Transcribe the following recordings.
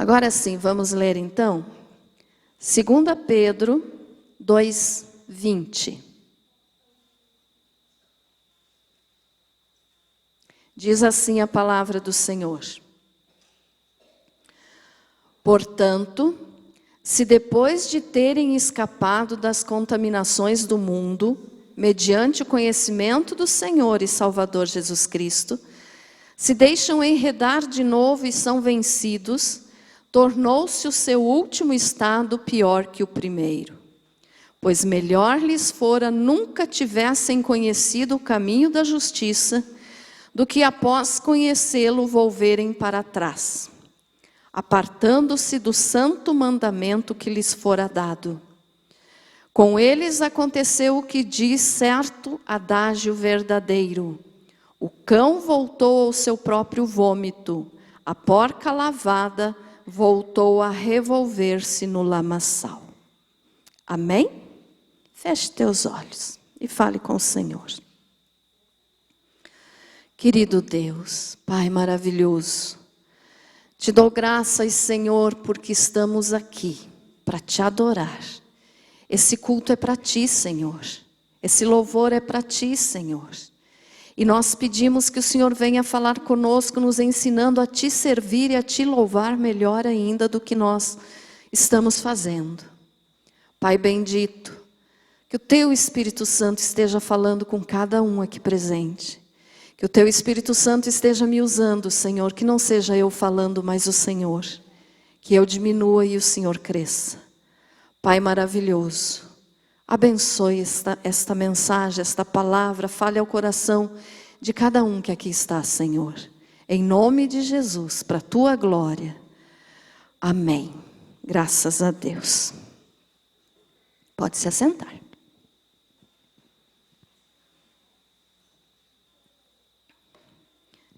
Agora sim, vamos ler então 2 Pedro 2:20. Diz assim a palavra do Senhor: portanto, se depois de terem escapado das contaminações do mundo, mediante o conhecimento do Senhor e Salvador Jesus Cristo, se deixam enredar de novo e são vencidos, tornou-se o seu último estado pior que o primeiro. Pois melhor lhes fora nunca tivessem conhecido o caminho da justiça, do que após conhecê-lo volverem para trás, apartando-se do santo mandamento que lhes fora dado. Com eles aconteceu o que diz certo adágio verdadeiro: o cão voltou ao seu próprio vômito, a porca lavada voltou a revolver-se no lamaçal. Amém? Feche teus olhos e fale com o Senhor. Querido Deus, Pai maravilhoso, te dou graças, Senhor, porque estamos aqui para te adorar. Esse culto é para ti, Senhor. Esse louvor é para ti, Senhor. E nós pedimos que o Senhor venha falar conosco, nos ensinando a te servir e a te louvar melhor ainda do que nós estamos fazendo. Pai bendito, que o teu Espírito Santo esteja falando com cada um aqui presente. Que o teu Espírito Santo esteja me usando, Senhor, que não seja eu falando, mas o Senhor. Que eu diminua e o Senhor cresça. Pai maravilhoso, abençoe esta mensagem, esta palavra, fale ao coração de cada um que aqui está, Senhor. Em nome de Jesus, para a tua glória. Amém. Graças a Deus. Pode se assentar.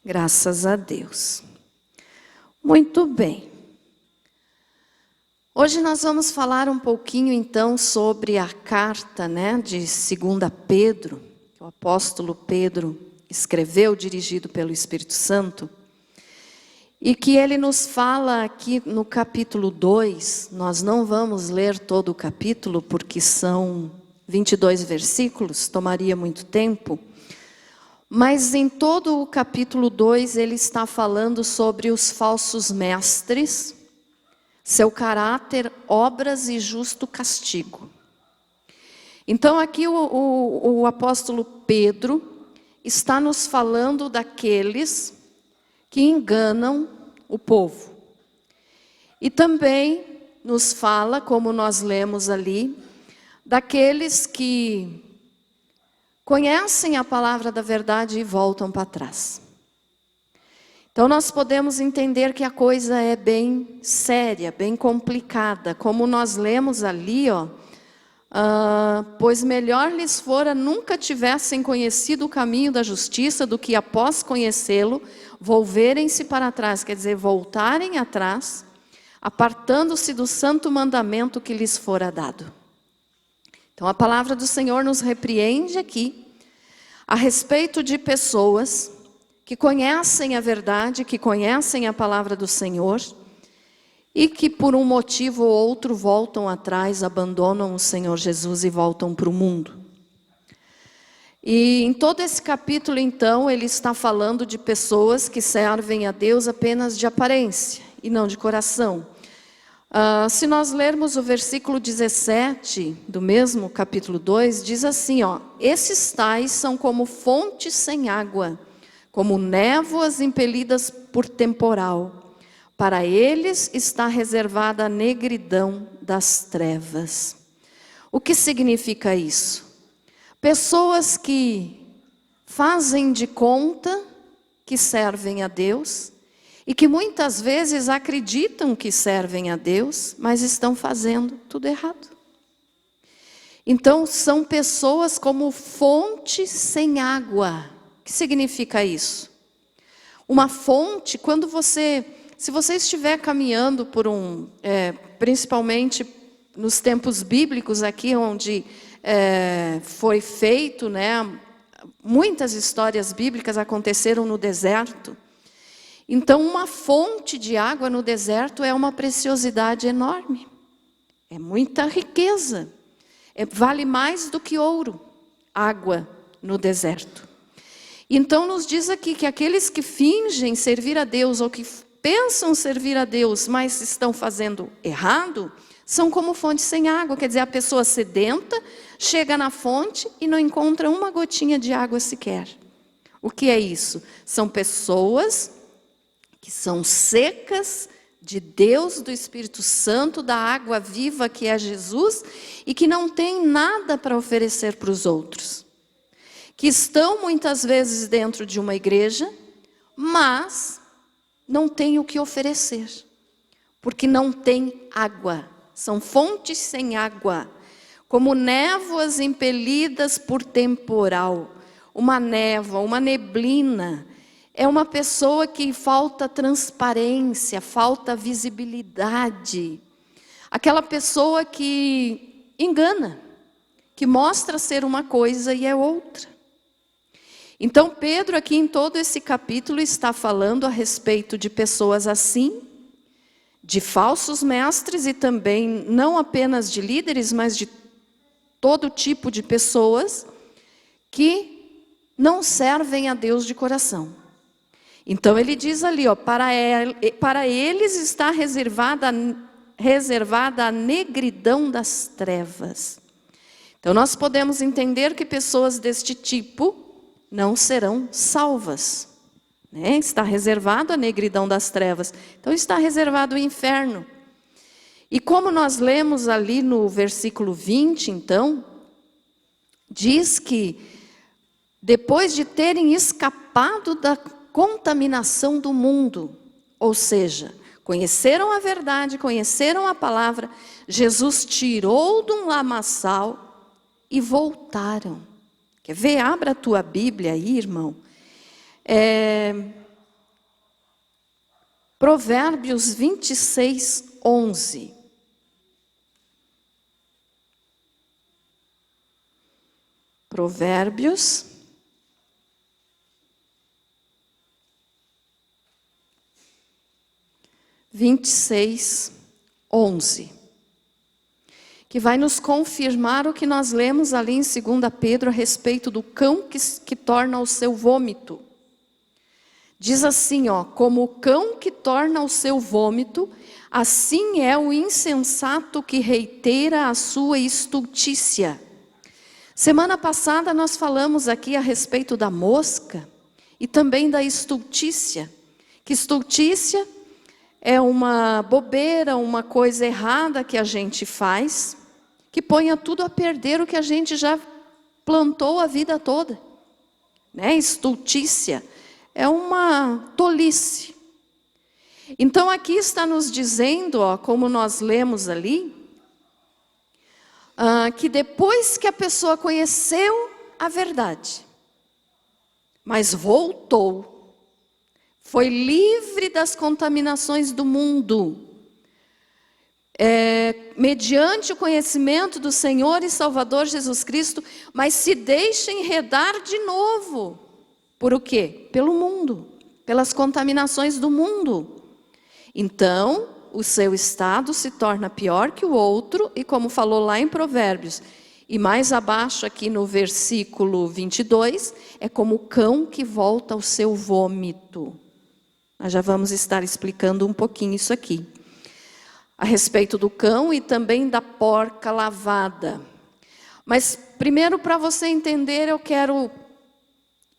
Graças a Deus. Muito bem. Hoje nós vamos falar um pouquinho então sobre a carta, de 2 Pedro, que o apóstolo Pedro escreveu, dirigido pelo Espírito Santo, e que ele nos fala aqui no capítulo 2, nós não vamos ler todo o capítulo, porque são 22 versículos, tomaria muito tempo, mas em todo o capítulo 2 ele está falando sobre os falsos mestres, seu caráter, obras e justo castigo. Então aqui o apóstolo Pedro está nos falando daqueles que enganam o povo. E também nos fala, como nós lemos ali, daqueles que conhecem a palavra da verdade e voltam para trás. Então nós podemos entender que a coisa é bem séria, bem complicada. Como nós lemos ali, pois melhor lhes fora nunca tivessem conhecido o caminho da justiça, do que após conhecê-lo, volverem-se para trás, quer dizer, voltarem atrás, apartando-se do santo mandamento que lhes fora dado. Então a palavra do Senhor nos repreende aqui, a respeito de pessoas que conhecem a verdade, que conhecem a palavra do Senhor, e que por um motivo ou outro voltam atrás, abandonam o Senhor Jesus e voltam para o mundo. E em todo esse capítulo, então, ele está falando de pessoas que servem a Deus apenas de aparência e não de coração. Se nós lermos o versículo 17 do mesmo capítulo 2, diz assim, esses tais são como fontes sem água, como névoas impelidas por temporal. Para eles está reservada a negridão das trevas. O que significa isso? Pessoas que fazem de conta que servem a Deus e que muitas vezes acreditam que servem a Deus, mas estão fazendo tudo errado. Então são pessoas como fonte sem água. O que significa isso? Uma fonte, se você estiver caminhando por principalmente nos tempos bíblicos aqui, onde foi feito, muitas histórias bíblicas aconteceram no deserto, Então, uma fonte de água no deserto é uma preciosidade enorme. É muita riqueza. Vale mais do que ouro, água no deserto. Então, nos diz aqui que aqueles que fingem servir a Deus ou que pensam servir a Deus, mas estão fazendo errado, são como fonte sem água. Quer dizer, a pessoa sedenta chega na fonte e não encontra uma gotinha de água sequer. O que é isso? São pessoas que são secas de Deus, do Espírito Santo, da água viva que é Jesus, e que não têm nada para oferecer para os outros. Que estão muitas vezes dentro de uma igreja, mas não têm o que oferecer, porque não tem água. São fontes sem água, como névoas impelidas por temporal. Uma névoa, uma neblina, é uma pessoa que falta transparência, falta visibilidade. Aquela pessoa que engana, que mostra ser uma coisa e é outra. Então Pedro aqui em todo esse capítulo está falando a respeito de pessoas assim, de falsos mestres e também não apenas de líderes, mas de todo tipo de pessoas que não servem a Deus de coração. Então ele diz ali, ó, para eles está reservada a negridão das trevas. Então nós podemos entender que pessoas deste tipo não serão salvas. Né? Está reservado a negridão das trevas. Então está reservado o inferno. E como nós lemos ali no versículo 20, então, diz que depois de terem escapado da contaminação do mundo, ou seja, conheceram a verdade, conheceram a palavra, Jesus tirou de um lamaçal e voltaram. Quer ver? Abra a tua Bíblia aí, irmão. Provérbios 26, 11. Provérbios 26, 11. Que vai nos confirmar o que nós lemos ali em 2 Pedro a respeito do cão que torna o seu vômito. Diz assim, ó, como o cão que torna o seu vômito, assim é o insensato que reitera a sua estultícia. Semana passada nós falamos aqui a respeito da mosca e também da estultícia. Que estultícia é uma bobeira, uma coisa errada que a gente faz, que ponha tudo a perder o que a gente já plantou a vida toda. Né? Estultícia é uma tolice. Então aqui está nos dizendo, ó, como nós lemos ali, que depois que a pessoa conheceu a verdade, mas voltou, foi livre das contaminações do mundo, mediante o conhecimento do Senhor e Salvador Jesus Cristo, mas se deixa enredar de novo. Por o quê? Pelo mundo, pelas contaminações do mundo. Então, o seu estado se torna pior que o outro, e como falou lá em Provérbios, e mais abaixo aqui no versículo 22, é como o cão que volta ao seu vômito. Nós já vamos estar explicando um pouquinho isso aqui. A respeito do cão e também da porca lavada. Mas primeiro, para você entender, eu quero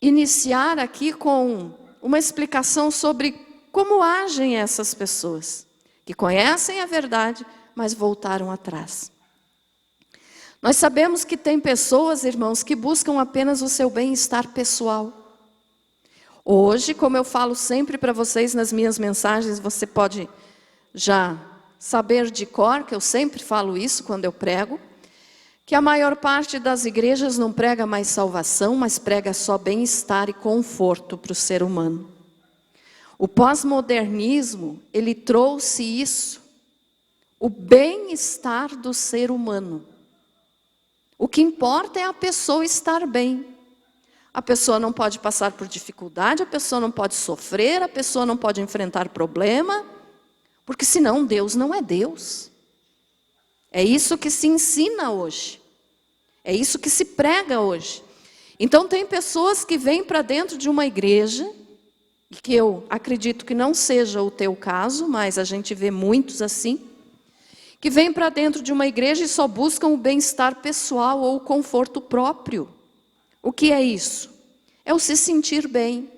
iniciar aqui com uma explicação sobre como agem essas pessoas, que conhecem a verdade, mas voltaram atrás. Nós sabemos que tem pessoas, irmãos, que buscam apenas o seu bem-estar pessoal. Hoje, como eu falo sempre para vocês nas minhas mensagens, você pode já saber de cor, que eu sempre falo isso quando eu prego, que a maior parte das igrejas não prega mais salvação, mas prega só bem-estar e conforto para o ser humano. O pós-modernismo, ele trouxe isso, o bem-estar do ser humano. O que importa é a pessoa estar bem. A pessoa não pode passar por dificuldade, a pessoa não pode sofrer, a pessoa não pode enfrentar problema, porque senão Deus não é Deus. É isso que se ensina hoje. É isso que se prega hoje. Então tem pessoas que vêm para dentro de uma igreja, e que eu acredito que não seja o teu caso, mas a gente vê muitos assim, que vêm para dentro de uma igreja e só buscam o bem-estar pessoal ou o conforto próprio. O que é isso? É o se sentir bem.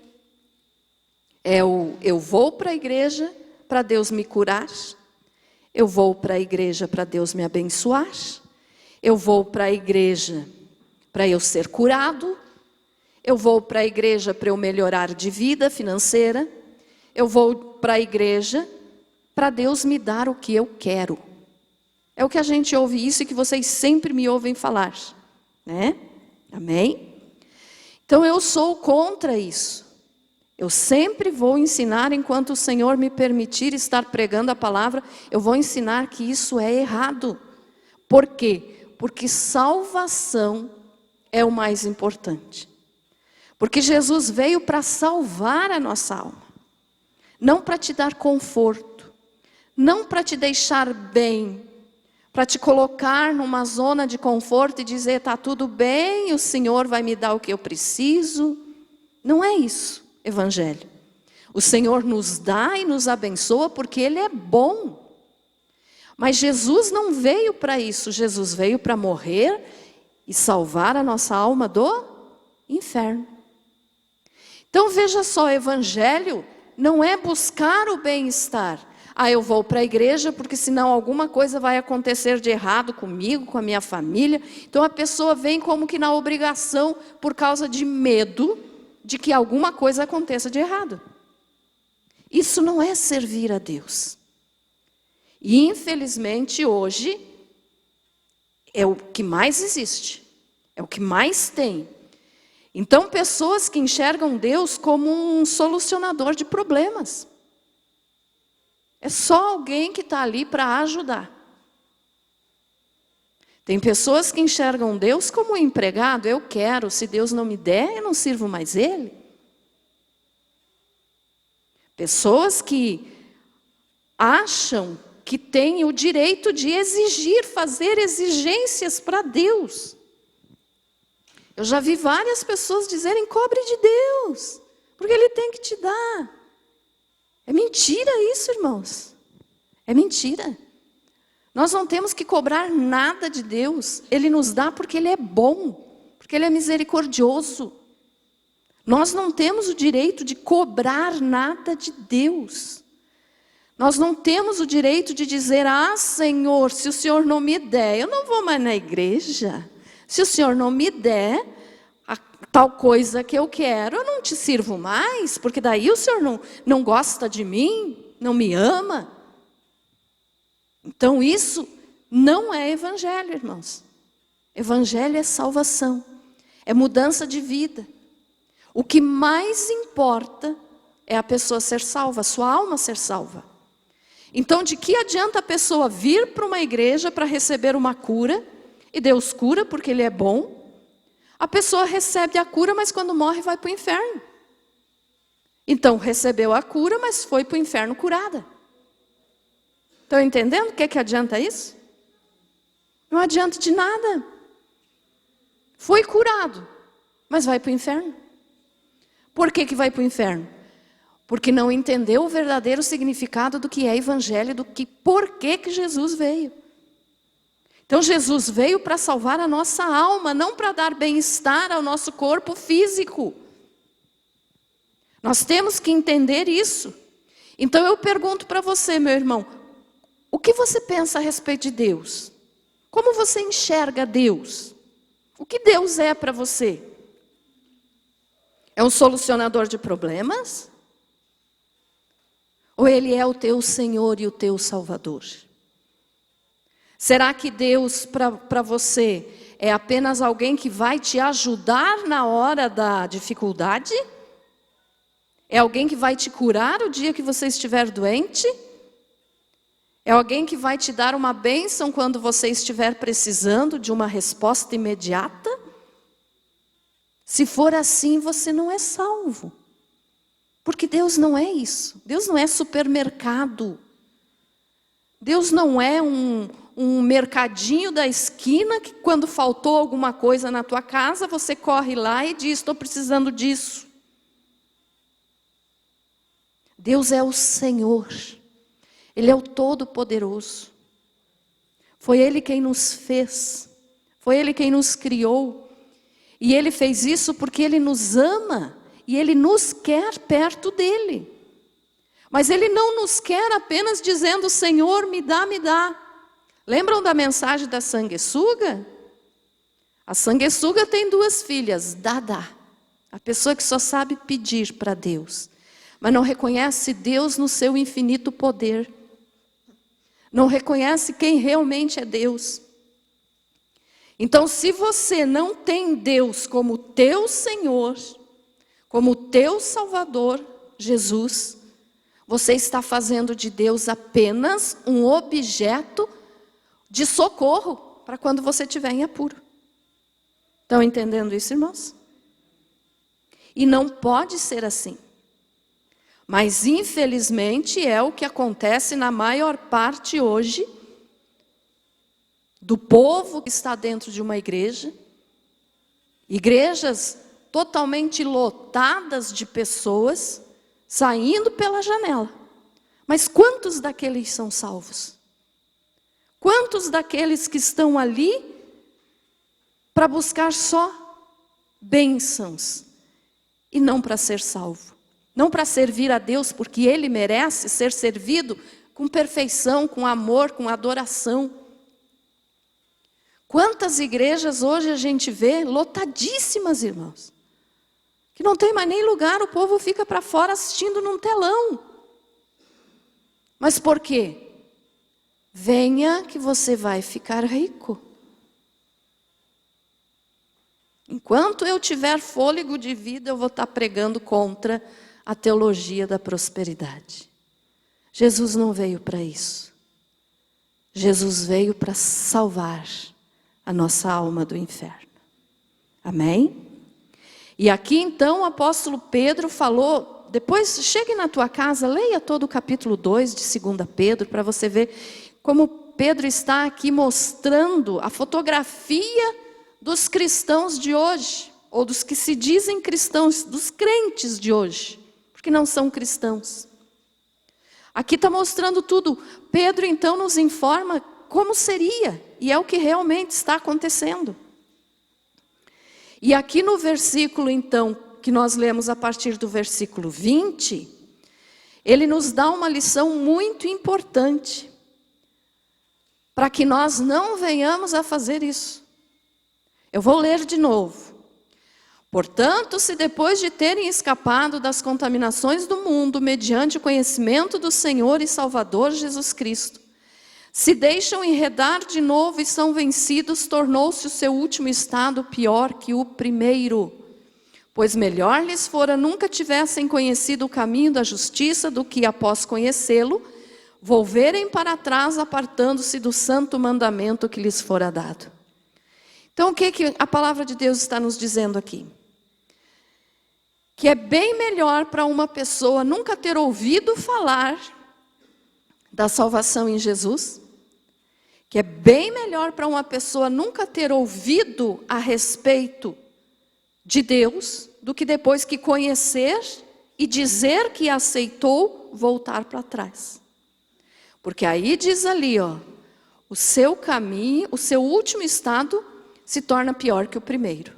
É o eu vou para a igreja para Deus me curar. Eu vou para a igreja para Deus me abençoar. Eu vou para a igreja para eu ser curado. Eu vou para a igreja para eu melhorar de vida financeira. Eu vou para a igreja para Deus me dar o que eu quero. É o que a gente ouve isso e que vocês sempre me ouvem falar, né? Amém? Então eu sou contra isso. Eu sempre vou ensinar, enquanto o Senhor me permitir estar pregando a palavra, eu vou ensinar que isso é errado. Por quê? Porque salvação é o mais importante. Porque Jesus veio para salvar a nossa alma. Não para te dar conforto. Não para te deixar bem. Para te colocar numa zona de conforto e dizer, está tudo bem, o Senhor vai me dar o que eu preciso. Não é isso, evangelho. O Senhor nos dá e nos abençoa porque Ele é bom. Mas Jesus não veio para isso. Jesus veio para morrer e salvar a nossa alma do inferno. Então veja só, o evangelho não é buscar o bem-estar. Eu vou para a igreja porque senão alguma coisa vai acontecer de errado comigo, com a minha família. Então a pessoa vem como que na obrigação por causa de medo de que alguma coisa aconteça de errado. Isso não é servir a Deus. E infelizmente hoje é o que mais existe, é o que mais tem. Então pessoas que enxergam Deus como um solucionador de problemas. É só alguém que está ali para ajudar. Tem pessoas que enxergam Deus como um empregado. Eu quero, se Deus não me der, eu não sirvo mais Ele. Pessoas que acham que têm o direito de exigir, fazer exigências para Deus. Eu já vi várias pessoas dizerem, cobre de Deus, porque Ele tem que te dar. É mentira isso, irmãos. É mentira. Nós não temos que cobrar nada de Deus. Ele nos dá porque Ele é bom, porque Ele é misericordioso. Nós não temos o direito de cobrar nada de Deus. Nós não temos o direito de dizer, Senhor, se o Senhor não me der, eu não vou mais na igreja. Se o Senhor não me der tal coisa que eu quero, eu não te sirvo mais, porque daí o Senhor não gosta de mim, não me ama. Então isso não é evangelho, irmãos. Evangelho é salvação, é mudança de vida. O que mais importa é a pessoa ser salva, a sua alma ser salva. Então de que adianta a pessoa vir para uma igreja para receber uma cura, e Deus cura porque Ele é bom. A pessoa recebe a cura, mas quando morre vai para o inferno. Então recebeu a cura, mas foi para o inferno curada. Estão entendendo o que adianta isso? Não adianta de nada. Foi curado, mas vai para o inferno. Por que vai para o inferno? Porque não entendeu o verdadeiro significado do que é evangelho, por que Jesus veio. Então Jesus veio para salvar a nossa alma, não para dar bem-estar ao nosso corpo físico. Nós temos que entender isso. Então eu pergunto para você, meu irmão, o que você pensa a respeito de Deus? Como você enxerga Deus? O que Deus é para você? É um solucionador de problemas? Ou Ele é o teu Senhor e o teu Salvador? Será que Deus para você é apenas alguém que vai te ajudar na hora da dificuldade? É alguém que vai te curar o dia que você estiver doente? É alguém que vai te dar uma bênção quando você estiver precisando de uma resposta imediata? Se for assim, você não é salvo. Porque Deus não é isso. Deus não é supermercado. Deus não é um mercadinho da esquina que quando faltou alguma coisa na tua casa, você corre lá e diz, estou precisando disso. Deus é o Senhor. Ele é o Todo-Poderoso. Foi Ele quem nos fez. Foi Ele quem nos criou. E Ele fez isso porque Ele nos ama. E Ele nos quer perto dEle. Mas Ele não nos quer apenas dizendo, Senhor, me dá, me dá. Lembram da mensagem da sanguessuga? A sanguessuga tem 2 filhas, dá. A pessoa que só sabe pedir para Deus. Mas não reconhece Deus no seu infinito poder. Não reconhece quem realmente é Deus. Então, se você não tem Deus como teu Senhor, como teu Salvador, Jesus, você está fazendo de Deus apenas um objeto de socorro para quando você estiver em apuro. Estão entendendo isso, irmãos? E não pode ser assim. Mas, infelizmente, é o que acontece na maior parte hoje do povo que está dentro de uma igreja. Igrejas totalmente lotadas de pessoas saindo pela janela. Mas quantos daqueles são salvos? Quantos daqueles que estão ali para buscar só bênçãos e não para ser salvo? Não para servir a Deus, porque Ele merece ser servido com perfeição, com amor, com adoração. Quantas igrejas hoje a gente vê lotadíssimas, irmãos, que não tem mais nem lugar, o povo fica para fora assistindo num telão. Mas por quê? Venha que você vai ficar rico. Enquanto eu tiver fôlego de vida, eu vou estar pregando contra a teologia da prosperidade. Jesus não veio para isso. Jesus veio para salvar a nossa alma do inferno. Amém? E aqui então o apóstolo Pedro falou, depois chegue na tua casa, leia todo o capítulo 2 de 2 Pedro, para você ver como Pedro está aqui mostrando a fotografia dos cristãos de hoje, ou dos que se dizem cristãos, dos crentes de hoje, porque não são cristãos. Aqui está mostrando tudo. Pedro então nos informa como seria, e é o que realmente está acontecendo. E aqui no versículo então, que nós lemos a partir do versículo 20, ele nos dá uma lição muito importante, para que nós não venhamos a fazer isso. Eu vou ler de novo. Portanto, se depois de terem escapado das contaminações do mundo, mediante o conhecimento do Senhor e Salvador Jesus Cristo, se deixam enredar de novo e são vencidos, tornou-se o seu último estado pior que o primeiro. Pois melhor lhes fora nunca tivessem conhecido o caminho da justiça do que, após conhecê-lo, volverem para trás, apartando-se do santo mandamento que lhes fora dado. Então, o que a palavra de Deus está nos dizendo aqui? Que é bem melhor para uma pessoa nunca ter ouvido falar da salvação em Jesus, que é bem melhor para uma pessoa nunca ter ouvido a respeito de Deus, do que depois que conhecer e dizer que aceitou, voltar para trás. Porque aí diz ali, ó, o seu caminho, o seu último estado se torna pior que o primeiro.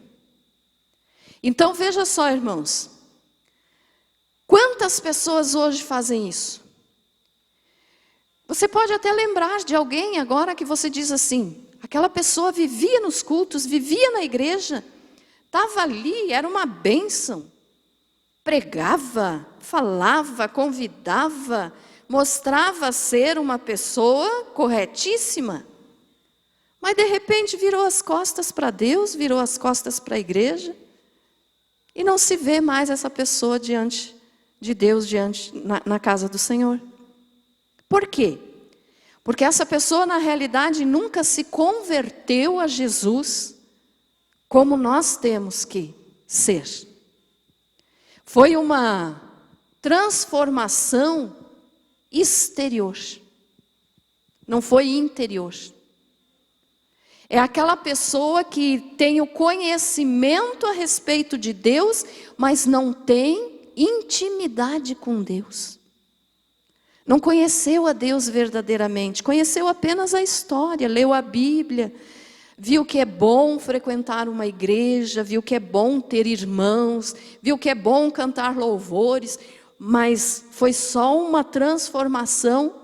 Então veja só, irmãos, quantas pessoas hoje fazem isso? Você pode até lembrar de alguém agora que você diz assim, aquela pessoa vivia nos cultos, vivia na igreja, estava ali, era uma bênção, pregava, falava, convidava, mostrava ser uma pessoa corretíssima, mas de repente virou as costas para Deus, virou as costas para a igreja, e não se vê mais essa pessoa diante de Deus, na casa do Senhor. Por quê? Porque essa pessoa na realidade nunca se converteu a Jesus como nós temos que ser. Foi uma transformação exterior, não foi interior. É aquela pessoa que tem o conhecimento a respeito de Deus, mas não tem intimidade com Deus. Não conheceu a Deus verdadeiramente, conheceu apenas a história, leu a Bíblia, viu que é bom frequentar uma igreja, viu que é bom ter irmãos, viu que é bom cantar louvores, mas foi só uma transformação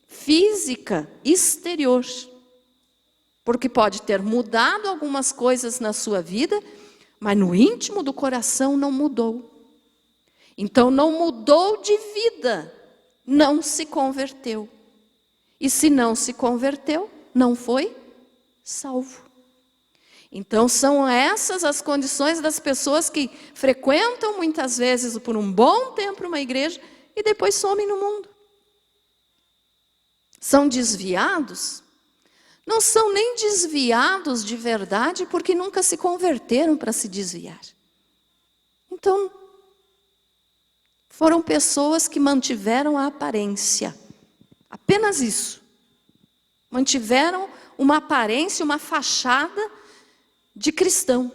física, exterior. Porque pode ter mudado algumas coisas na sua vida, mas no íntimo do coração não mudou. Então não mudou de vida, não se converteu. E se não se converteu, não foi salvo. Então são essas as condições das pessoas que frequentam muitas vezes por um bom tempo uma igreja e depois somem no mundo. São desviados? Não são nem desviados de verdade, porque nunca se converteram para se desviar. Então, foram pessoas que mantiveram a aparência. Apenas isso. Mantiveram uma aparência, uma fachada de cristão.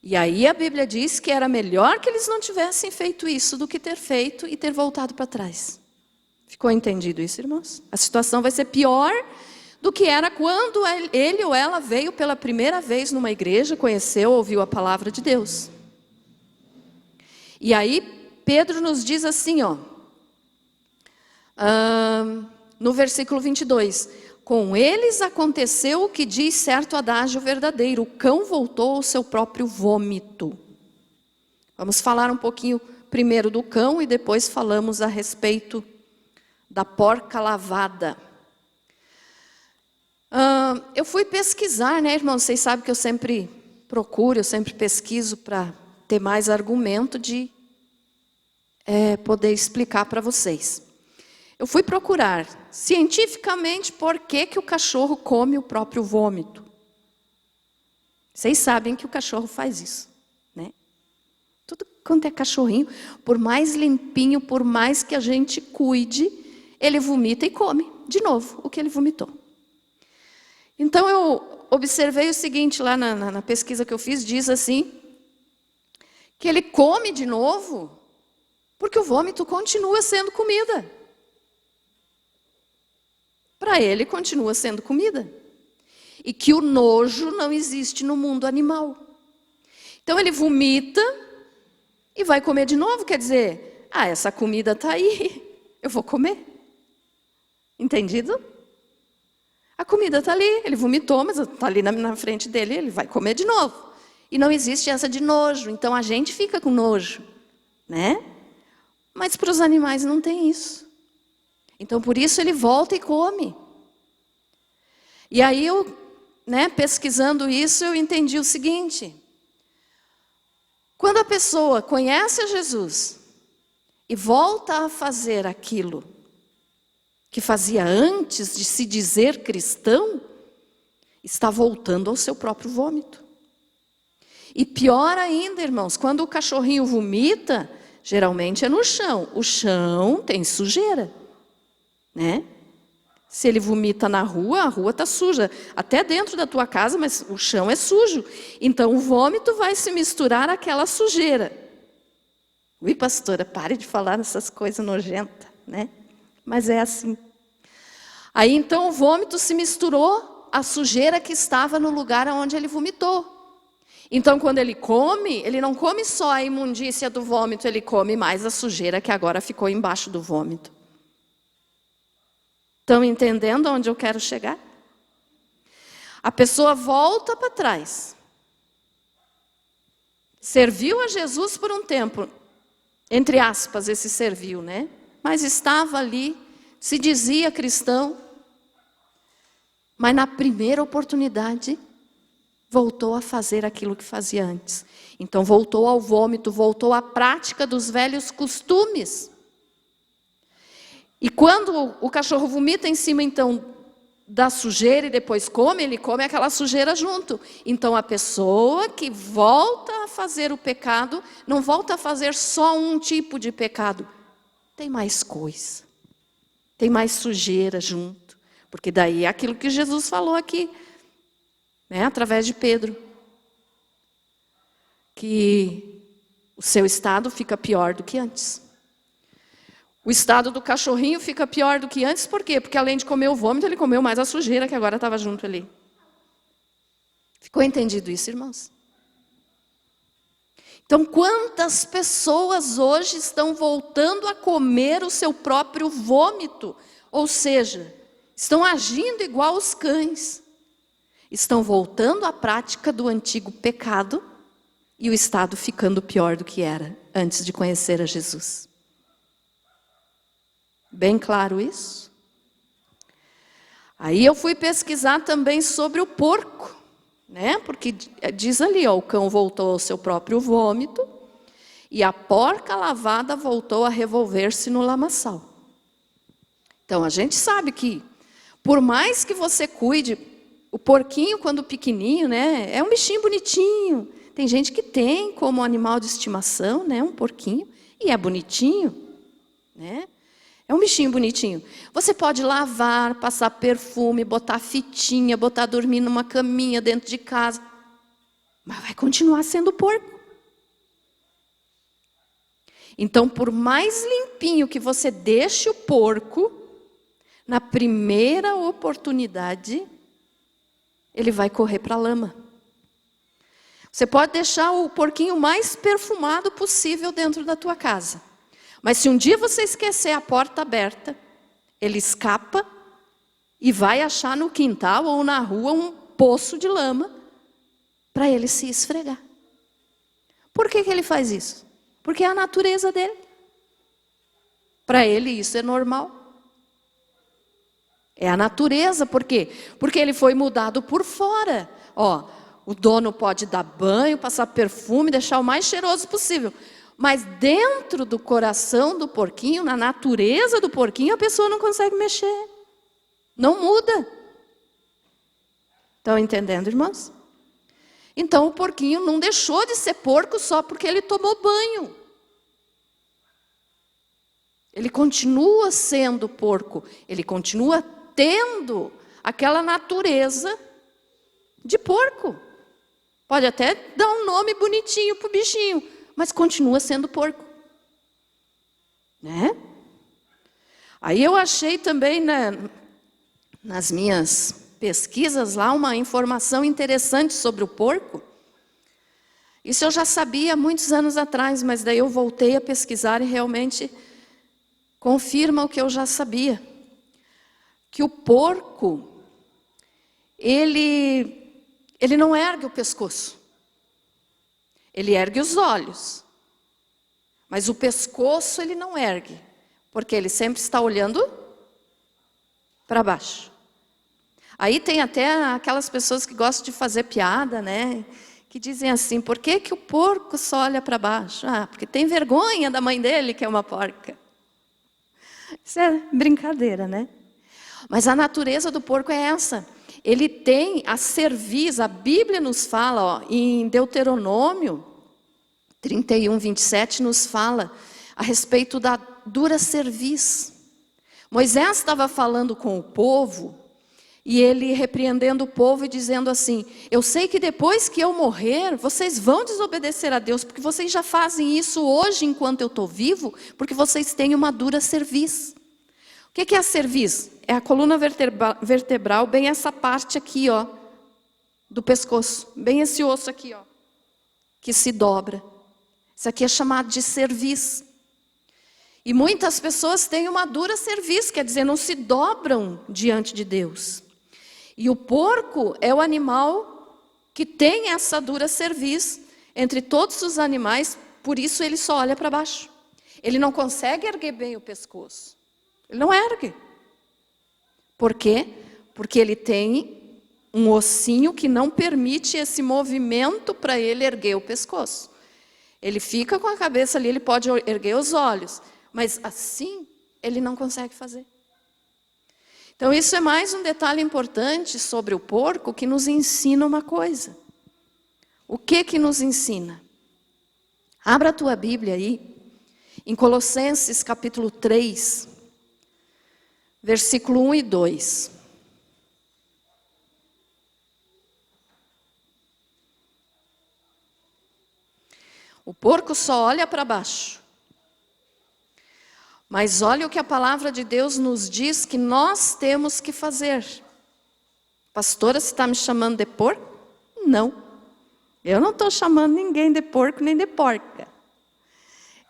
E aí a Bíblia diz que era melhor que eles não tivessem feito isso do que ter feito e ter voltado para trás. Ficou entendido isso, irmãos? A situação vai ser pior do que era quando ele ou ela veio pela primeira vez numa igreja, conheceu, ouviu a palavra de Deus. E aí Pedro nos diz assim, no versículo 22, com eles aconteceu o que diz certo adágio verdadeiro, o cão voltou ao seu próprio vômito. Vamos falar um pouquinho primeiro do cão e depois falamos a respeito da porca lavada. Eu fui pesquisar, né, irmãos? Vocês sabem que eu sempre procuro, eu sempre pesquiso para ter mais argumento de poder explicar para vocês. Eu fui procurar cientificamente por que o cachorro come o próprio vômito. Vocês sabem que o cachorro faz isso, né? Tudo quanto é cachorrinho, por mais limpinho, por mais que a gente cuide, ele vomita e come de novo o que ele vomitou. Então eu observei o seguinte, lá na pesquisa que eu fiz, diz assim, que ele come de novo, porque o vômito continua sendo comida. Para ele continua sendo comida. E que o nojo não existe no mundo animal. Então ele vomita e vai comer de novo, quer dizer, essa comida está aí, eu vou comer. Entendido? A comida está ali, ele vomitou, mas está ali na frente dele, ele vai comer de novo. E não existe essa de nojo, então a gente fica com nojo, né? Mas para os animais não tem isso. Então por isso ele volta e come. E aí eu, pesquisando isso, eu entendi o seguinte. Quando a pessoa conhece a Jesus e volta a fazer aquilo que fazia antes de se dizer cristão, está voltando ao seu próprio vômito. E pior ainda, irmãos, quando o cachorrinho vomita, geralmente é no chão. O chão tem sujeira, né? Se ele vomita na rua, a rua está suja. Até dentro da tua casa, mas o chão é sujo. Então o vômito vai se misturar àquela sujeira. Ui, pastora, pare de falar essas coisas nojentas, né? Mas é assim. Aí então o vômito se misturou à sujeira que estava no lugar onde ele vomitou. Então quando ele come, ele não come só a imundícia do vômito, ele come mais a sujeira que agora ficou embaixo do vômito. Estão entendendo onde eu quero chegar? A pessoa volta para trás. Serviu a Jesus por um tempo, entre aspas, esse serviu, né? Mas estava ali, se dizia cristão, mas na primeira oportunidade voltou a fazer aquilo que fazia antes. Então voltou ao vômito, voltou à prática dos velhos costumes. E quando o cachorro vomita em cima, então, da sujeira e depois come, ele come aquela sujeira junto. Então a pessoa que volta a fazer o pecado, não volta a fazer só um tipo de pecado. Tem mais coisa. Tem mais sujeira junto. Porque daí é aquilo que Jesus falou aqui, né, através de Pedro. Que o seu estado fica pior do que antes. O estado do cachorrinho fica pior do que antes, por quê? Porque além de comer o vômito, ele comeu mais a sujeira que agora estava junto ali. Ficou entendido isso, irmãos? Então, quantas pessoas hoje estão voltando a comer o seu próprio vômito? Ou seja, estão agindo igual os cães. Estão voltando à prática do antigo pecado e o estado ficando pior do que era antes de conhecer a Jesus. Bem claro isso? Aí eu fui pesquisar também sobre o porco, né? Porque diz ali, ó, o cão voltou ao seu próprio vômito e a porca lavada voltou a revolver-se no lamaçal. Então a gente sabe que, por mais que você cuide, o porquinho quando pequenininho, né? É um bichinho bonitinho. Tem gente que tem como animal de estimação, né? Um porquinho, e é bonitinho, né? É um bichinho bonitinho. Você pode lavar, passar perfume, botar fitinha, botar dormir numa caminha dentro de casa. Mas vai continuar sendo porco. Então, por mais limpinho que você deixe o porco, na primeira oportunidade, ele vai correr para a lama. Você pode deixar o porquinho mais perfumado possível dentro da tua casa. Mas se um dia você esquecer a porta aberta, ele escapa e vai achar no quintal ou na rua um poço de lama para ele se esfregar. Por que ele faz isso? Porque é a natureza dele. Para ele isso é normal. É a natureza, por quê? Porque ele foi mudado por fora. Ó, o dono pode dar banho, passar perfume, deixar o mais cheiroso possível. Mas dentro do coração do porquinho, na natureza do porquinho, a pessoa não consegue mexer. Não muda. Estão entendendo, irmãos? Então o porquinho não deixou de ser porco só porque ele tomou banho. Ele continua sendo porco. Ele continua tendo aquela natureza de porco. Pode até dar um nome bonitinho para o bichinho, mas continua sendo porco. Né? Aí eu achei também, nas minhas pesquisas lá, uma informação interessante sobre o porco. Isso eu já sabia há muitos anos atrás, mas daí eu voltei a pesquisar e realmente confirma o que eu já sabia. Que o porco, ele não ergue o pescoço. Ele ergue os olhos. Mas o pescoço ele não ergue. Porque ele sempre está olhando para baixo. Aí tem até aquelas pessoas que gostam de fazer piada, né? Que dizem assim, por que o porco só olha para baixo? Ah, porque tem vergonha da mãe dele, que é uma porca. Isso é brincadeira, né? Mas a natureza do porco é essa. Ele tem a cerviz, a Bíblia nos fala, ó, em Deuteronômio 31, 27, nos fala a respeito da dura cerviz. Moisés estava falando com o povo, e ele repreendendo o povo e dizendo assim, eu sei que depois que eu morrer, vocês vão desobedecer a Deus, porque vocês já fazem isso hoje enquanto eu estou vivo, porque vocês têm uma dura cerviz. O que é a cerviz? É a coluna vertebral, bem essa parte aqui, ó, do pescoço, bem esse osso aqui, ó, que se dobra. Isso aqui é chamado de cerviz. E muitas pessoas têm uma dura cerviz, quer dizer, não se dobram diante de Deus. E o porco é o animal que tem essa dura cerviz entre todos os animais, por isso ele só olha para baixo. Ele não consegue erguer bem o pescoço. Ele não ergue. Por quê? Porque ele tem um ossinho que não permite esse movimento para ele erguer o pescoço. Ele fica com a cabeça ali, ele pode erguer os olhos, mas assim ele não consegue fazer. Então isso é mais um detalhe importante sobre o porco que nos ensina uma coisa. O que nos ensina? Abra a tua Bíblia aí, em Colossenses capítulo 3, versículo 1 e 2. O porco só olha para baixo. Mas olha o que a palavra de Deus nos diz que nós temos que fazer. Pastora, você está me chamando de porco? Não. Eu não estou chamando ninguém de porco nem de porca.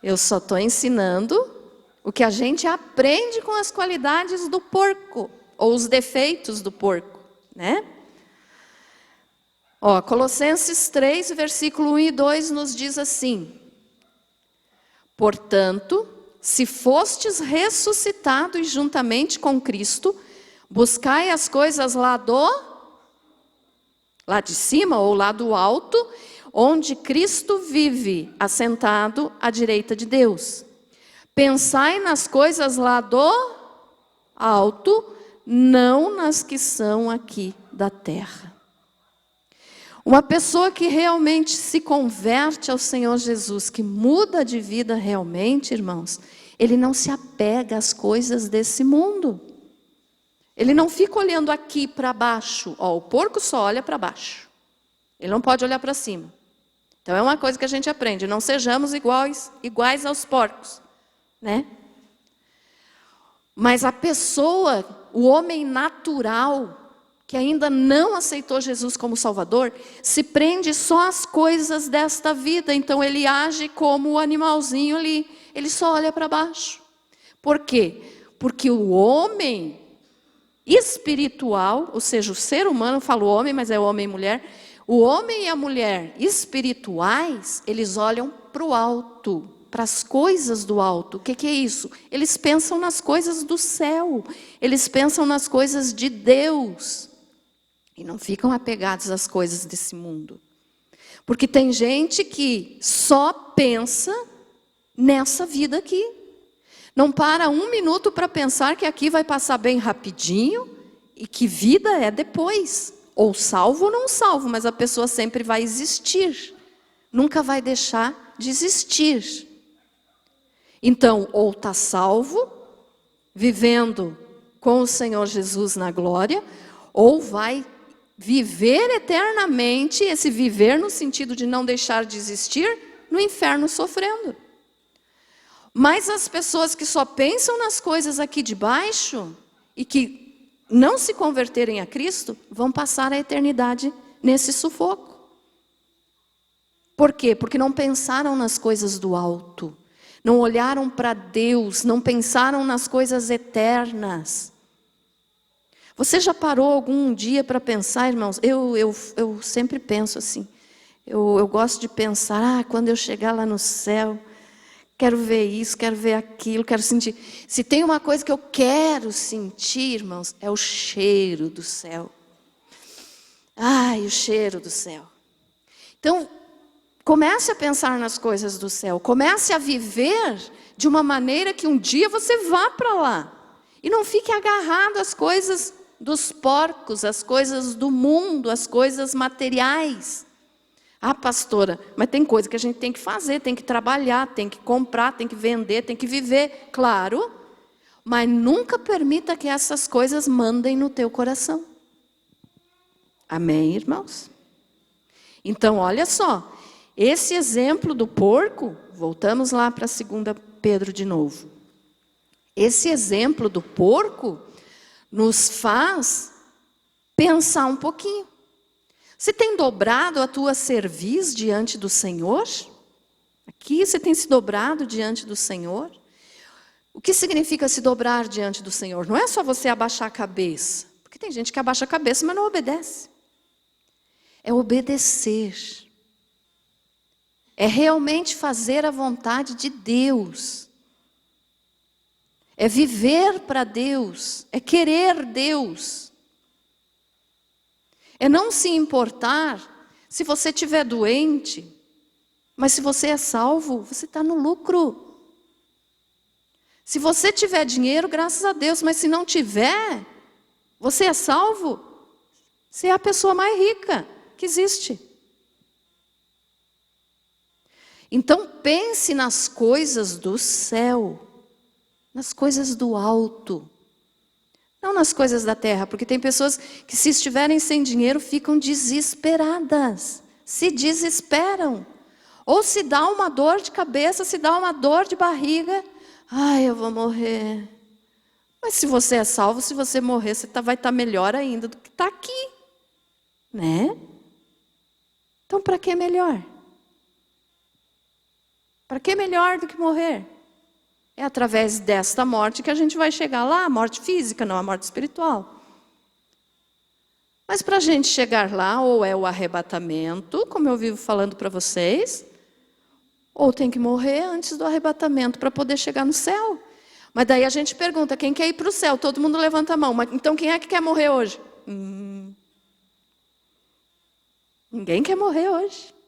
Eu só estou ensinando o que a gente aprende com as qualidades do porco, ou os defeitos do porco, né? Ó, Colossenses 3, versículo 1 e 2 nos diz assim: portanto, se fostes ressuscitados juntamente com Cristo, buscai as coisas lá de cima ou lá do alto, onde Cristo vive, assentado à direita de Deus. Pensai nas coisas lá do alto, não nas que são aqui da terra. Uma pessoa que realmente se converte ao Senhor Jesus, que muda de vida realmente, irmãos, ele não se apega às coisas desse mundo. Ele não fica olhando aqui para baixo. Ó, o porco só olha para baixo. Ele não pode olhar para cima. Então é uma coisa que a gente aprende. Não sejamos iguais aos porcos, né? Mas a pessoa, o homem natural, que ainda não aceitou Jesus como Salvador, se prende só às coisas desta vida. Então ele age como o animalzinho ali. Ele só olha para baixo. Por quê? Porque o homem espiritual, ou seja, o ser humano, falo homem, mas é homem e mulher. O homem e a mulher espirituais, eles olham para o alto, para as coisas do alto. O que é isso? Eles pensam nas coisas do céu. Eles pensam nas coisas de Deus. E não ficam apegados às coisas desse mundo. Porque tem gente que só pensa nessa vida aqui. Não para um minuto para pensar que aqui vai passar bem rapidinho e que vida é depois. Ou salvo ou não salvo, mas a pessoa sempre vai existir. Nunca vai deixar de existir. Então, ou está salvo, vivendo com o Senhor Jesus na glória, ou vai viver eternamente, esse viver no sentido de não deixar de existir, no inferno sofrendo. Mas as pessoas que só pensam nas coisas aqui de baixo e que não se converterem a Cristo, vão passar a eternidade nesse sufoco. Por quê? Porque não pensaram nas coisas do alto, não olharam para Deus, não pensaram nas coisas eternas. Você já parou algum dia para pensar, irmãos? Eu sempre penso assim, eu gosto de pensar, quando eu chegar lá no céu, quero ver isso, quero ver aquilo, quero sentir. Se tem uma coisa que eu quero sentir, irmãos, é o cheiro do céu. Ai, o cheiro do céu. Então, comece a pensar nas coisas do céu. Comece a viver de uma maneira que um dia você vá para lá. E não fique agarrado às coisas dos porcos, às coisas do mundo, às coisas materiais. Pastora, mas tem coisa que a gente tem que fazer, tem que trabalhar, tem que comprar, tem que vender, tem que viver, claro. Mas nunca permita que essas coisas mandem no teu coração. Amém, irmãos? Então, olha só. Esse exemplo do porco, voltamos lá para 2 Pedro de novo. Esse exemplo do porco nos faz pensar um pouquinho. Você tem dobrado a tua cerviz diante do Senhor? Aqui você tem se dobrado diante do Senhor? O que significa se dobrar diante do Senhor? Não é só você abaixar a cabeça. Porque tem gente que abaixa a cabeça, mas não obedece. É obedecer. É realmente fazer a vontade de Deus. É viver para Deus. É querer Deus. É não se importar se você estiver doente. Mas se você é salvo, você está no lucro. Se você tiver dinheiro, graças a Deus. Mas se não tiver, Você é salvo? Você é a pessoa mais rica que existe. Então pense nas coisas do céu, nas coisas do alto, não nas coisas da terra, porque tem pessoas que se estiverem sem dinheiro ficam desesperadas, se desesperam, ou se dá uma dor de cabeça, se dá uma dor de barriga, ai, eu vou morrer. Mas se você é salvo, se você morrer, você vai estar melhor ainda do que está aqui, né? Então para que melhor? Para que melhor do que morrer? É através desta morte que a gente vai chegar lá, a morte física, não a morte espiritual. Mas para a gente chegar lá, ou é o arrebatamento, como eu vivo falando para vocês, ou tem que morrer antes do arrebatamento para poder chegar no céu. Mas daí a gente pergunta, quem quer ir para o céu? Todo mundo levanta a mão. Mas, então quem é que quer morrer hoje? Ninguém quer morrer hoje.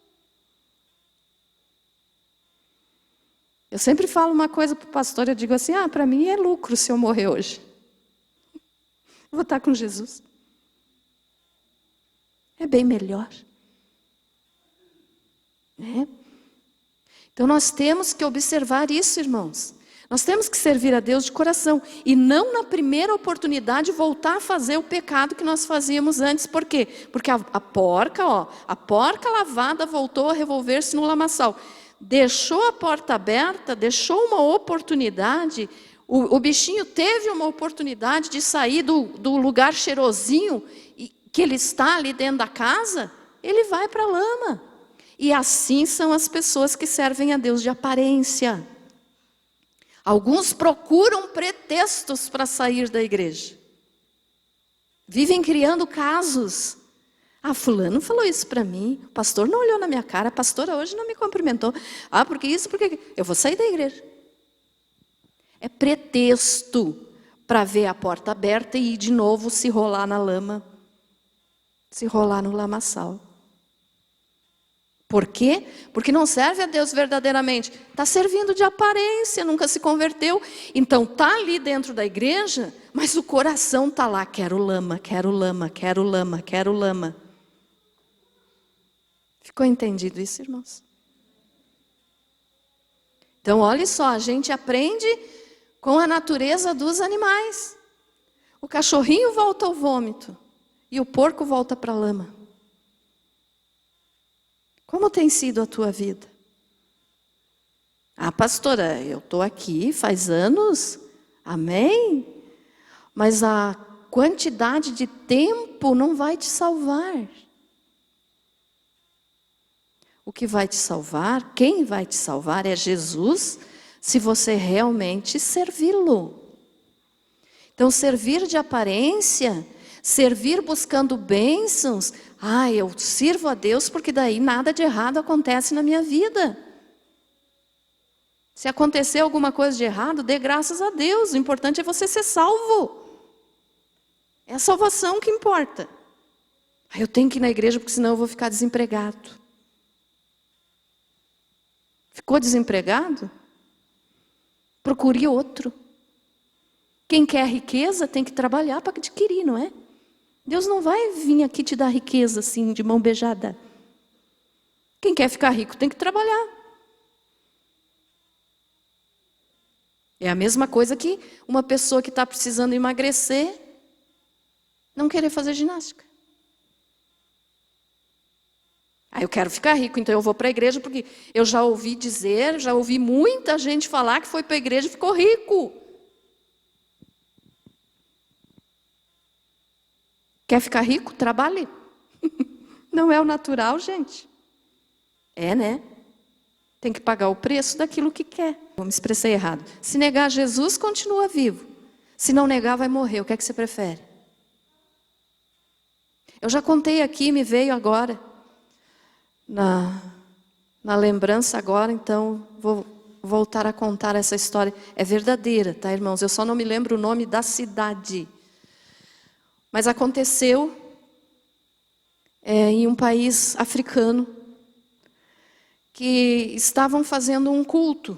Eu sempre falo uma coisa para o pastor, eu digo assim, para mim é lucro se eu morrer hoje. Vou estar com Jesus. É bem melhor. Né? Então nós temos que observar isso, irmãos. Nós temos que servir a Deus de coração. E não na primeira oportunidade voltar a fazer o pecado que nós fazíamos antes. Por quê? Porque a porca lavada voltou a revolver-se no lamaçal. Deixou a porta aberta, deixou uma oportunidade, o bichinho teve uma oportunidade de sair do lugar cheirosinho que ele está ali dentro da casa, ele vai para a lama. E assim são as pessoas que servem a Deus de aparência. Alguns procuram pretextos para sair da igreja. Vivem criando casos. Fulano falou isso para mim, o pastor não olhou na minha cara, a pastora hoje não me cumprimentou. Porque isso, porque eu vou sair da igreja. É pretexto para ver a porta aberta e ir de novo se rolar na lama, se rolar no lamaçal. Por quê? Porque não serve a Deus verdadeiramente. Está servindo de aparência, nunca se converteu. Então está ali dentro da igreja, mas o coração está lá, quero lama, quero lama, quero lama, quero lama. Ficou entendido isso, irmãos? Então, olha só, a gente aprende com a natureza dos animais. O cachorrinho volta ao vômito e o porco volta para a lama. Como tem sido a tua vida? Pastora, eu estou aqui faz anos, amém? Mas a quantidade de tempo não vai te salvar. O que vai te salvar, quem vai te salvar é Jesus, se você realmente servi-lo. Então, servir de aparência, servir buscando bênçãos, eu sirvo a Deus porque daí nada de errado acontece na minha vida. Se acontecer alguma coisa de errado, dê graças a Deus, o importante é você ser salvo. É a salvação que importa. Eu tenho que ir na igreja porque senão eu vou ficar desempregado. Ficou desempregado? Procure outro. Quem quer riqueza tem que trabalhar para adquirir, não é? Deus não vai vir aqui te dar riqueza assim, de mão beijada. Quem quer ficar rico tem que trabalhar. É a mesma coisa que uma pessoa que está precisando emagrecer, não querer fazer ginástica. Eu quero ficar rico, então eu vou para a igreja, porque eu já ouvi dizer, já ouvi muita gente falar que foi para a igreja e ficou rico. Quer ficar rico? Trabalhe. Não é o natural, gente. É, né? Tem que pagar o preço daquilo que quer. Vou me expressei errado. Se negar Jesus, continua vivo. Se não negar, vai morrer. O que é que você prefere? Eu já contei aqui, me veio agora. Na lembrança agora, então, vou voltar a contar essa história. É verdadeira, tá, irmãos? Eu só não me lembro o nome da cidade. Mas aconteceu em um país africano, que estavam fazendo um culto.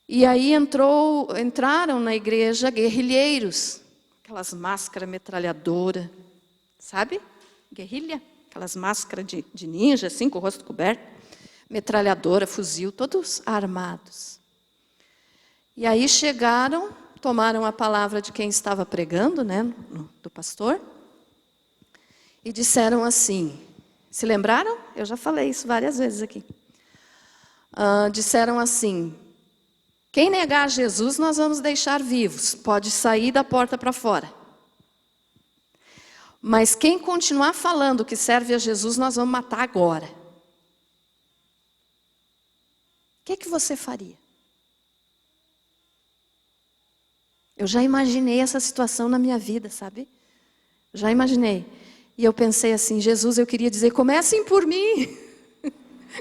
E aí entraram na igreja guerrilheiros, aquelas máscaras metralhadoras, sabe? Guerrilha, aquelas máscaras de ninja, assim, com o rosto coberto, metralhadora, fuzil, todos armados. E aí chegaram, tomaram a palavra de quem estava pregando, né, do pastor, e disseram assim, se lembraram? Eu já falei isso várias vezes aqui. Disseram assim, quem negar Jesus nós vamos deixar vivos, pode sair da porta para fora. Mas quem continuar falando que serve a Jesus, nós vamos matar agora. O que você faria? Eu já imaginei essa situação na minha vida, sabe? Já imaginei. E eu pensei assim, Jesus, eu queria dizer, comecem por mim.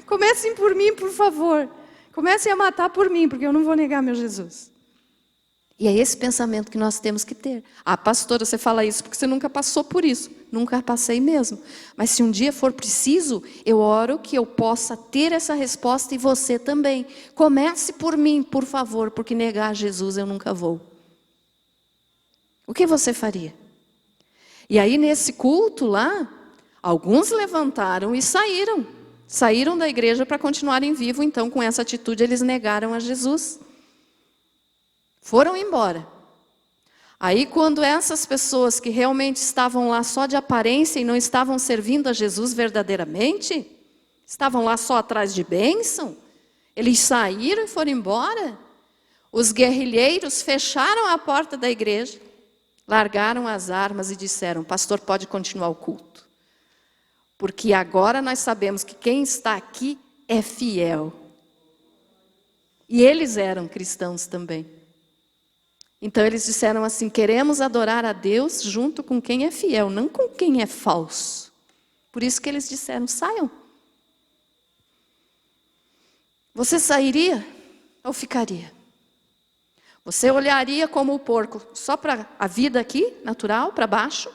Comecem por mim, por favor. Comecem a matar por mim, porque eu não vou negar meu Jesus. E é esse pensamento que nós temos que ter. Ah, pastora, você fala isso porque você nunca passou por isso. Nunca passei mesmo. Mas se um dia for preciso, eu oro que eu possa ter essa resposta e você também. Comece por mim, por favor, porque negar Jesus eu nunca vou. O que você faria? E aí nesse culto lá, alguns levantaram e saíram. Saíram da igreja para continuarem vivos, então com essa atitude eles negaram a Jesus. Foram embora. Aí quando essas pessoas que realmente estavam lá só de aparência e não estavam servindo a Jesus verdadeiramente, estavam lá só atrás de bênção, eles saíram e foram embora. Os guerrilheiros fecharam a porta da igreja, largaram as armas e disseram, pastor, pode continuar o culto. Porque agora nós sabemos que quem está aqui é fiel. E eles eram cristãos também. Então eles disseram assim, queremos adorar a Deus junto com quem é fiel, não com quem é falso. Por isso que eles disseram, saiam. Você sairia ou ficaria? Você olharia como o porco só para a vida aqui, natural, para baixo?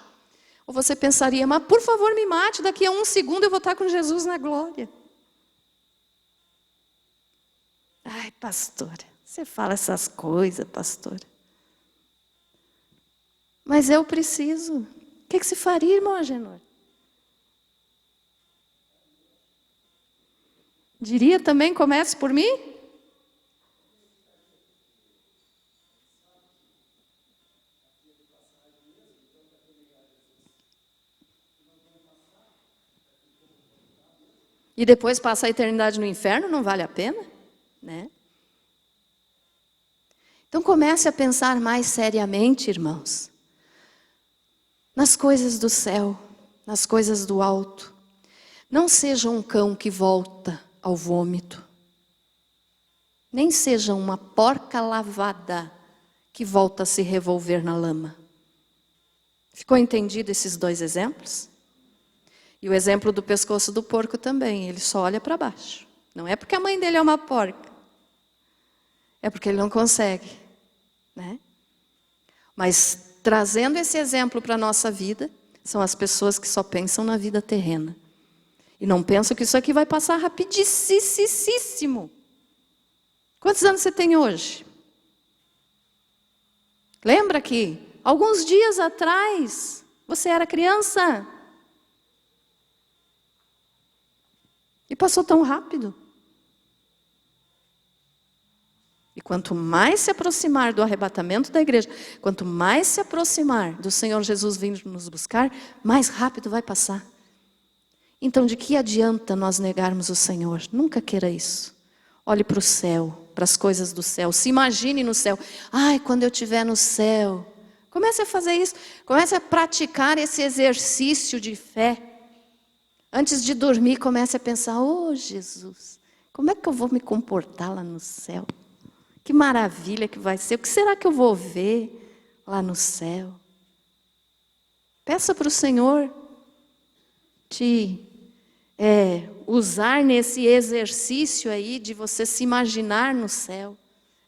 Ou você pensaria, mas por favor me mate, daqui a 1 segundo eu vou estar com Jesus na glória. Ai, pastora, você fala essas coisas, pastora. Mas eu preciso. O que você faria, irmão Agenor? Diria também, comece por mim? E depois passar a eternidade no inferno, não vale a pena? Né? Então comece a pensar mais seriamente, irmãos, nas coisas do céu, nas coisas do alto. Não seja um cão que volta ao vômito. Nem seja uma porca lavada que volta a se revolver na lama. Ficou entendido esses dois exemplos? E o exemplo do pescoço do porco também, ele só olha para baixo. Não é porque a mãe dele é uma porca. É porque ele não consegue. Né? Mas trazendo esse exemplo para a nossa vida, são as pessoas que só pensam na vida terrena. E não pensam que isso aqui vai passar rapidíssimo. Quantos anos você tem hoje? Lembra que alguns dias atrás você era criança? E passou tão rápido. E quanto mais se aproximar do arrebatamento da igreja, quanto mais se aproximar do Senhor Jesus vindo nos buscar, mais rápido vai passar. Então, de que adianta nós negarmos o Senhor? Nunca queira isso. Olhe para o céu, para as coisas do céu. Se imagine no céu. Ai, quando eu estiver no céu. Comece a fazer isso. Comece a praticar esse exercício de fé. Antes de dormir, comece a pensar, oh Jesus, como é que eu vou me comportar lá no céu? Que maravilha que vai ser. O que será que eu vou ver lá no céu? Peça para o Senhor te usar nesse exercício aí de você se imaginar no céu.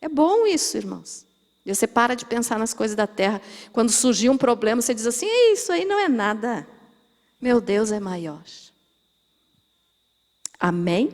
É bom isso, irmãos. E você para de pensar nas coisas da terra. Quando surgir um problema, você diz assim, isso aí não é nada. Meu Deus é maior. Amém?